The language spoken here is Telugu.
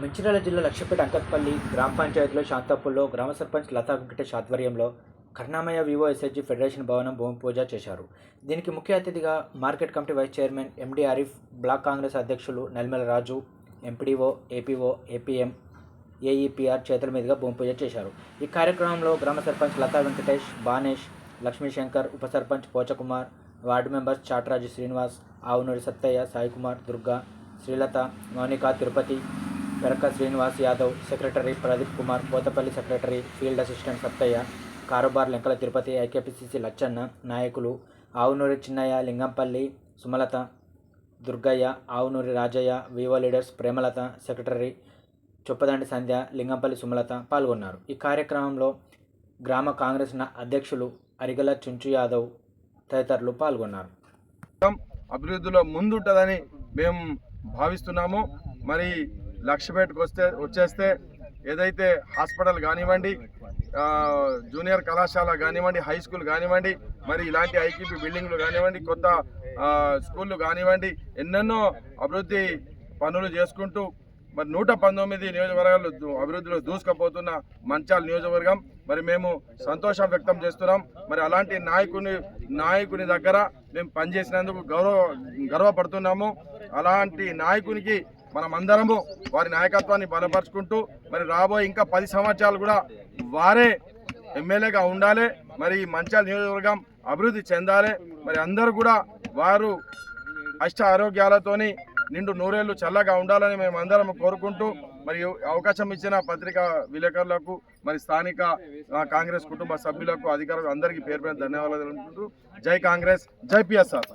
మంచిర్యాల జిల్లా లక్ష్మీపేట అంకత్పల్లి గ్రామ పంచాయతీలో శాంతాపూర్లో గ్రామ సర్పంచ్ లతా వెంకటేష్ ఆధ్వర్యంలో కరుణామయ వివో ఎస్హెచ్జి ఫెడరేషన్ భవనం భూమి పూజ చేశారు. దీనికి ముఖ్య అతిథిగా market committee vice chairman MD Arif, block Congress అధ్యక్షులు Nalmela Raju, MPDO, APO, APM, AEPR చేతుల మీదుగా భూమి పూజ చేశారు. ఈ కార్యక్రమంలో గ్రామ సర్పంచ్ లతా వెంకటేష్, బానేష్, లక్ష్మీశంకర్, ఉప sarpanch Pochakumar, ward members Chatraju Srinivas, Avunuri Sattaiah, Saikumar, Durga, Srilatha, Mounika, Tirupati, Peraka Srinivas Yadav, secretary Pradeep Kumar, Pothapalli secretary, field assistant Sattaiah, కారోబార్ లెంకల తిరుపతి, ఐకేపీసీసీ లచ్చన్న, నాయకులు Avunuri Chinnaiah, Lingampalli Sumalatha, Durgaiah, Avunuri Rajaiah, VO leaders Premalatha, secretary Choppadandi Sandhya, Lingampalli Sumalatha పాల్గొన్నారు. ఈ కార్యక్రమంలో గ్రామ కాంగ్రెస్ అధ్యక్షులు అరిగల చుంచు యాదవ్ తదితరులు పాల్గొన్నారు. అభివృద్ధిలో ముందుంటుందని మేము భావిస్తున్నాము. మరి లక్ష్యపేటకు వచ్చేస్తే ఏదైతే హాస్పిటల్ కానివ్వండి, జూనియర్ కళాశాల కానివ్వండి, హై స్కూల్ కానివ్వండి, మరి ఇలాంటి ఐకేపీ బిల్డింగ్లు కానివ్వండి, కొత్త స్కూళ్ళు కానివ్వండి, ఎన్నెన్నో అభివృద్ధి పనులు చేసుకుంటూ మరి 119 నియోజకవర్గాలు అభివృద్ధిలో దూసుకుపోతున్న మంచాల్ నియోజకవర్గం. మరి మేము సంతోషం వ్యక్తం చేస్తున్నాం. మరి అలాంటి నాయకుని దగ్గర మేము పనిచేసినందుకు గర్వపడుతున్నాము. అలాంటి నాయకునికి మనమందరము వారి నాయకత్వాన్ని బలపరుచుకుంటూ మరి రాబోయే ఇంకా 10 సంవత్సరాలు కూడా వారే ఎమ్మెల్యేగా ఉండాలి. మరి మంచాల్ నియోజకవర్గం అభివృద్ధి చెందాలి. మరి అందరూ కూడా వారు అష్ట ఆరోగ్యాలతోని నిండు నూరేళ్లు చల్లగా ఉండాలని మేము అందరం కోరుకుంటూ మరి అవకాశం ఇచ్చిన పత్రికా విలేకరులకు, మరి స్థానిక కాంగ్రెస్ కుటుంబ సభ్యులకు, అధికారులకు అందరికీ పేరు పేరు ధన్యవాదాలు అనుకుంటూ జై కాంగ్రెస్, జై పిఎస్ఆర్.